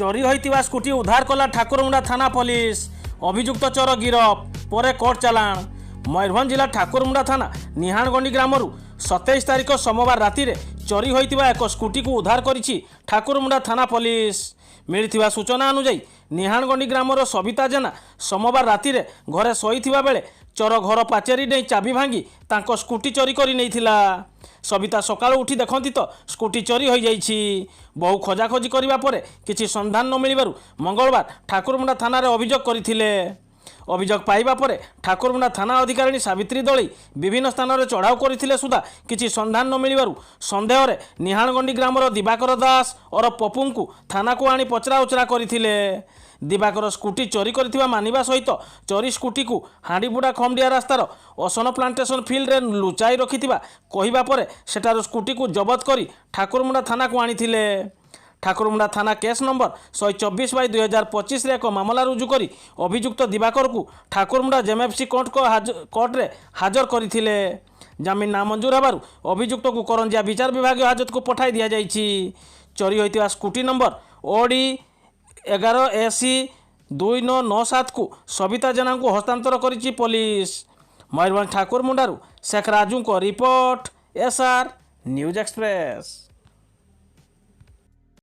चोरी होइतिबा स्कूटी उद्धार कला ठाकुरमुंडा थाना पुलिस। अभियुक्त चोर गिरफ पर कोर्ट चालाण। मयूरभंज जिला ठाकुरमुंडा थाना निहाणगंडी ग्रामरू 27 तारिख सोमवार राति रे चोरी होइतिबा एक स्कूटी को उद्धार करिछि ठाकुरमुंडा थाना पुलिस। मिलिथिबा सूचना अनुसार निहाणगंडी ग्रामर सविता जेना सोमवार राति रे घरे शोइथिबा बेले चोर घर पाचेरी नहीं चाबी भांगी तांको स्कूटी चोरी करि नैथिला। सविता सकाळु उठी देखंती तो स्कूटी चोरी हो जाइछि। बहु खोजाखोजी करिबा परे किछि संधान न मिलिबारु मंगलवार ठाकुरमुंडा थाना रे अभियोग करिथिले। अभियोग पाइबा परे ठाकुरमुंडा थाना अधिकारिणी सावित्री दळी विभिन्न स्थान रे चढ़ाऊ करथिले सुधा किछि संधान न मिलिबारु संदेह रे निहाणगंडी ग्रामर दिवाकर दास और पप्पू को थाना को आनी पचरा उचरा करथिले। दिवाकर स्कूटी चोरी करथिबा मानिबा सहित चोरी स्कूटी को हांडीबुड़ा खमडिया रास्तार असन प्लांटेशन फील्ड रे लुचाई रखिथिबा कहिबा परे सेटार स्कूटी को जबत करी ठाकुरमुंडा थाना को आनीथिले। ठाकुरमुंडा थाना केस नंबर 124/2025 रे एक मामला रुजु करी अभियुक्त दिवाकर को ठाकुरमुंडा जेएमएफसी कोर्ट रे हाजर करथिले। जमीन नामंजूर हेबारु अभियुक्त को करंजिया विचार विभाग हाजत को पठाई दिया जाइछि। चोरी होइतिबा स्कूटी नंबर ओडी 11 AC 2997 को सविता जेना को हस्तांतर करिछि पुलिस। मयूरभंज ठाकुरमुंडारू शेख राजू को रिपोर्ट SR न्यूज एक्सप्रेस।